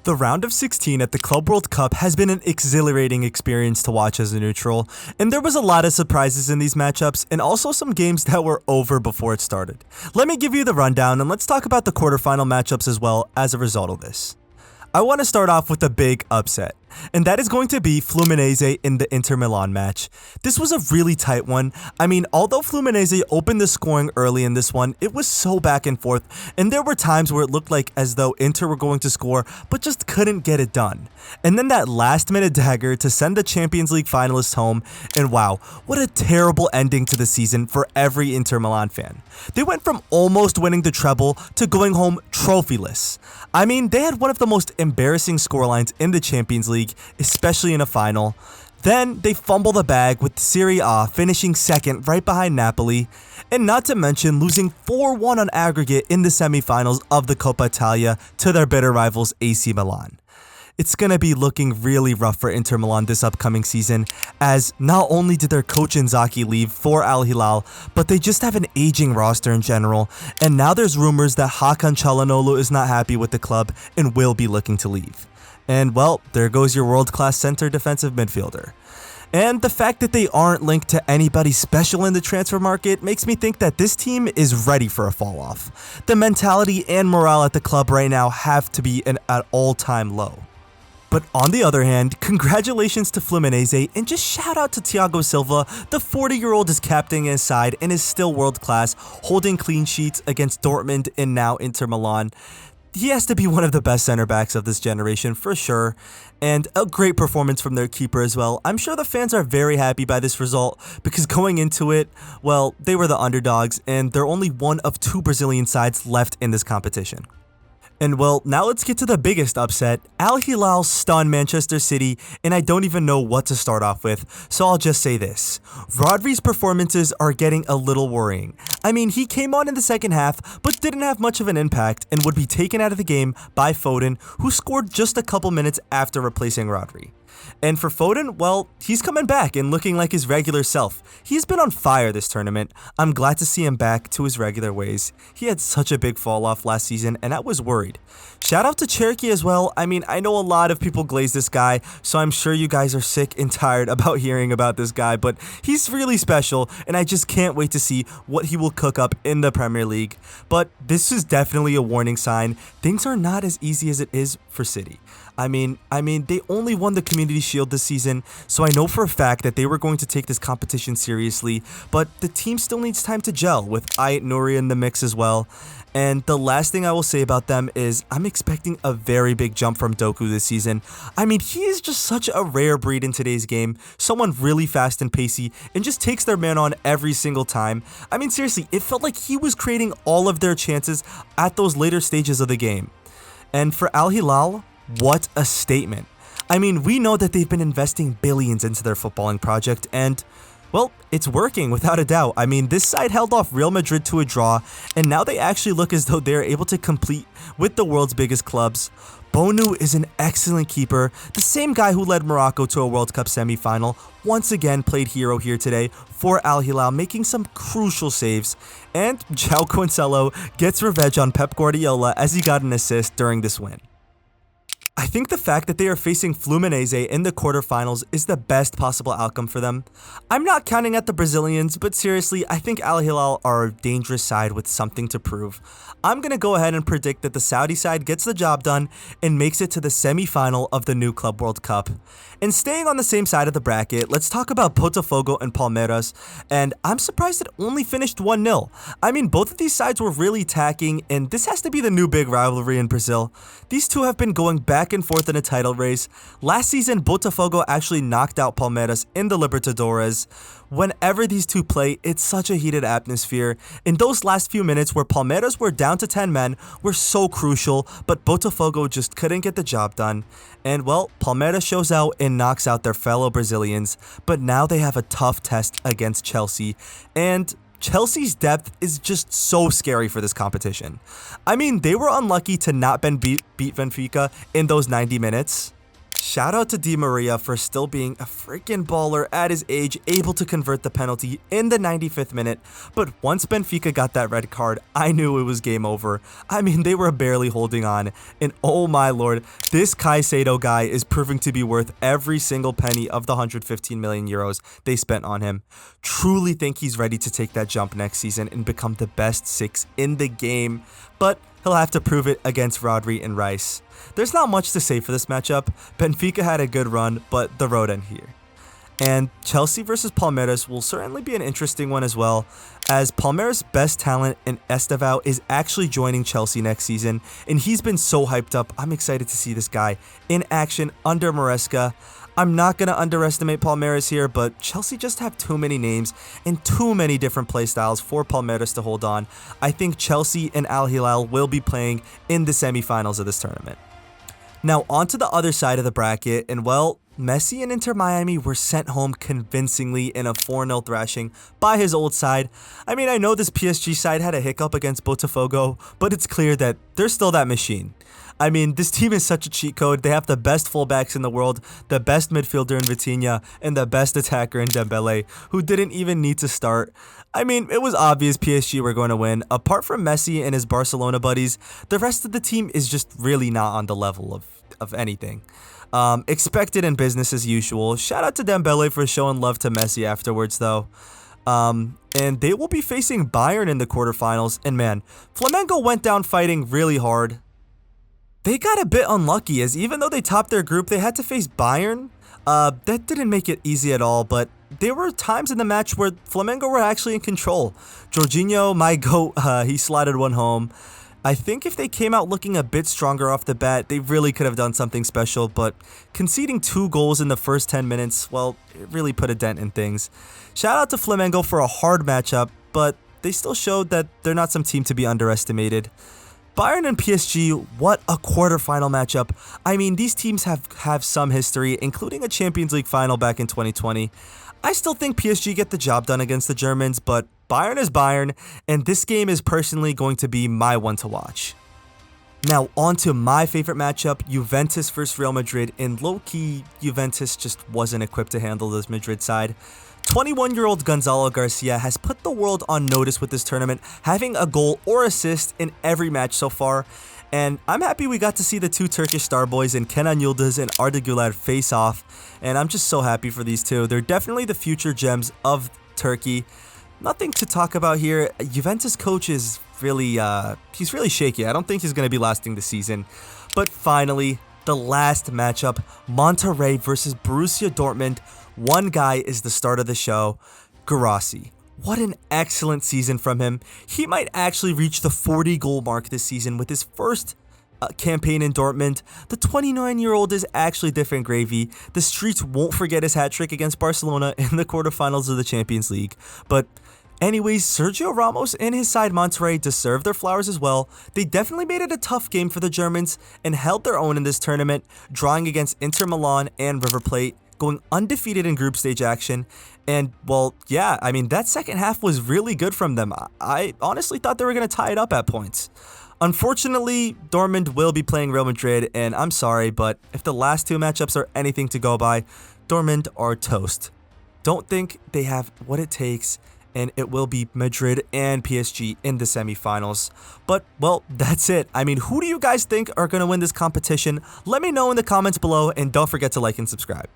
The round of 16 at the Club World Cup has been an exhilarating experience to watch as a neutral, and there was a lot of surprises in these matchups and also some games that were over before it started. Let me give you the rundown and let's talk about the quarterfinal matchups as well as a result of this. I want to start off with a big upset, and that is going to be Fluminense in the Inter Milan match. This was a really tight one. I mean, although Fluminense opened the scoring early in this one, it was so back and forth, and there were times where it looked like as though Inter were going to score, but just couldn't get it done. And then that last-minute dagger to send the Champions League finalists home, and wow, what a terrible ending to the season for every Inter Milan fan. They went from almost winning the treble to going home trophyless. I mean, they had one of the most embarrassing scorelines in the Champions League, especially in a final. Then they fumble the bag with Serie A finishing second right behind Napoli, and not to mention losing 4-1 on aggregate in the semifinals of the Coppa Italia to their bitter rivals AC Milan. It's going to be looking really rough for Inter Milan this upcoming season, as not only did their coach Inzaghi leave for Al-Hilal, but they just have an aging roster in general, and now there's rumors that Hakan Çalhanoğlu is not happy with the club and will be looking to leave. And well, there goes your world-class center defensive midfielder. And the fact that they aren't linked to anybody special in the transfer market makes me think that this team is ready for a fall-off. The mentality and morale at the club right now have to be at all-time low. But on the other hand, congratulations to Fluminense and just shout out to Thiago Silva. The 40-year-old is captaining his side and is still world-class, holding clean sheets against Dortmund and now Inter Milan. He has to be one of the best center backs of this generation for sure, and a great performance from their keeper as well. I'm sure the fans are very happy by this result because going into it, well, they were the underdogs and they're only one of two Brazilian sides left in this competition. And well, now let's get to the biggest upset. Al-Hilal stunned Manchester City, and I don't even know what to start off with, so I'll just say this. Rodri's performances are getting a little worrying. I mean, he came on in the second half, but didn't have much of an impact and would be taken out of the game by Foden, who scored just a couple minutes after replacing Rodri. And for Foden, well, he's coming back and looking like his regular self. He's been on fire this tournament. I'm glad to see him back to his regular ways. He had such a big fall off last season and I was worried. Shout out to Cherokee as well. I mean, I know a lot of people glaze this guy, so I'm sure you guys are sick and tired about hearing about this guy, but he's really special and I just can't wait to see what he will cook up in the Premier League. But this is definitely a warning sign. Things are not as easy as it is for City. I mean, they only won the Community Shield this season, so I know for a fact that they were going to take this competition seriously, but the team still needs time to gel with Ait Nouri in the mix as well. And the last thing I will say about them is I'm expecting a very big jump from Doku this season. I mean, he is just such a rare breed in today's game, someone really fast and pacey and just takes their man on every single time. I mean, seriously, it felt like he was creating all of their chances at those later stages of the game. And for Al-Hilal, what a statement. I mean, we know that they've been investing billions into their footballing project and, well, it's working without a doubt. I mean, this side held off Real Madrid to a draw and now they actually look as though they're able to compete with the world's biggest clubs. Bonu is an excellent keeper, the same guy who led Morocco to a World Cup semi-final, once again played hero here today for Al-Hilal, making some crucial saves. And João Cancelo gets revenge on Pep Guardiola as he got an assist during this win. I think the fact that they are facing Fluminense in the quarterfinals is the best possible outcome for them. I'm not counting out the Brazilians, but seriously, I think Al-Hilal are a dangerous side with something to prove. I'm going to go ahead and predict that the Saudi side gets the job done and makes it to the semi-final of the new Club World Cup. And staying on the same side of the bracket, let's talk about Botafogo and Palmeiras, and I'm surprised it only finished 1-0. I mean, both of these sides were really attacking, and this has to be the new big rivalry in Brazil. These two have been going back and forth in a title race. Last season, Botafogo actually knocked out Palmeiras in the Libertadores. Whenever these two play, it's such a heated atmosphere. In those last few minutes where Palmeiras were down to 10 men were so crucial, but Botafogo just couldn't get the job done. And well, Palmeiras shows out and knocks out their fellow Brazilians, but now they have a tough test against Chelsea. And Chelsea's depth is just so scary for this competition. I mean, they were unlucky to not beat Benfica in those 90 minutes. Shout out to Di Maria for still being a freaking baller at his age, able to convert the penalty in the 95th minute. But once Benfica got that red card, I knew it was game over. I mean, they were barely holding on. And oh my lord, this Caicedo guy is proving to be worth every single penny of the 115 million euros they spent on him. Truly think he's ready to take that jump next season and become the best 6 in the game. But he'll have to prove it against Rodri and Rice. There's not much to say for this matchup. Benfica had a good run, but the road end here. And Chelsea versus Palmeiras will certainly be an interesting one as well, as Palmeiras' best talent in Estevao is actually joining Chelsea next season, and he's been so hyped up. I'm excited to see this guy in action under Maresca. I'm not going to underestimate Palmeiras here, but Chelsea just have too many names and too many different playstyles for Palmeiras to hold on. I think Chelsea and Al-Hilal will be playing in the semifinals of this tournament. Now onto the other side of the bracket, and well, Messi and Inter Miami were sent home convincingly in a 4-0 thrashing by his old side. I mean, I know this PSG side had a hiccup against Botafogo, but it's clear that they're still that machine. I mean, this team is such a cheat code. They have the best fullbacks in the world, the best midfielder in Vitinha, and the best attacker in Dembele, who didn't even need to start. I mean, it was obvious PSG were going to win. Apart from Messi and his Barcelona buddies, the rest of the team is just really not on the level of anything. Expected in business as usual. Shout out to Dembele for showing love to Messi afterwards, though. And they will be facing Bayern in the quarterfinals. And man, Flamengo went down fighting really hard. They got a bit unlucky, as even though they topped their group, they had to face Bayern. That didn't make it easy at all, but there were times in the match where Flamengo were actually in control. Jorginho, my goat, he slotted one home. I think if they came out looking a bit stronger off the bat, they really could have done something special, but conceding 2 goals in the first 10 minutes, well, it really put a dent in things. Shout out to Flamengo for a hard matchup, but they still showed that they're not some team to be underestimated. Bayern and PSG, what a quarterfinal matchup. I mean, these teams have some history, including a Champions League final back in 2020. I still think PSG get the job done against the Germans, but Bayern is Bayern, and this game is personally going to be my one to watch. Now, on to my favorite matchup, Juventus versus Real Madrid, and low-key, Juventus just wasn't equipped to handle this Madrid side. 21-year-old Gonzalo Garcia has put the world on notice with this tournament, having a goal or assist in every match so far. And I'm happy we got to see the 2 Turkish star boys in Kenan Yıldız and Arda Güler face off. And I'm just so happy for these two. They're definitely the future gems of Turkey. Nothing to talk about here. Juventus coach is really, he's really shaky. I don't think he's going to be lasting the season. But finally, the last matchup, Monterrey versus Borussia Dortmund. One guy is the start of the show, Guirassy. What an excellent season from him. He might actually reach the 40-goal mark this season with his first campaign in Dortmund. The 29-year-old is actually different gravy. The streets won't forget his hat trick against Barcelona in the quarterfinals of the Champions League. But anyways, Sergio Ramos and his side Monterrey deserve their flowers as well. They definitely made it a tough game for the Germans and held their own in this tournament, drawing against Inter Milan and River Plate, going undefeated in group stage action. And, well, yeah, I mean, that second half was really good from them. I honestly thought they were going to tie it up at points. Unfortunately, Dortmund will be playing Real Madrid, and I'm sorry, but if the last 2 matchups are anything to go by, Dortmund are toast. Don't think they have what it takes, and it will be Madrid and PSG in the semifinals. But, well, that's it. I mean, who do you guys think are going to win this competition? Let me know in the comments below, and don't forget to like and subscribe.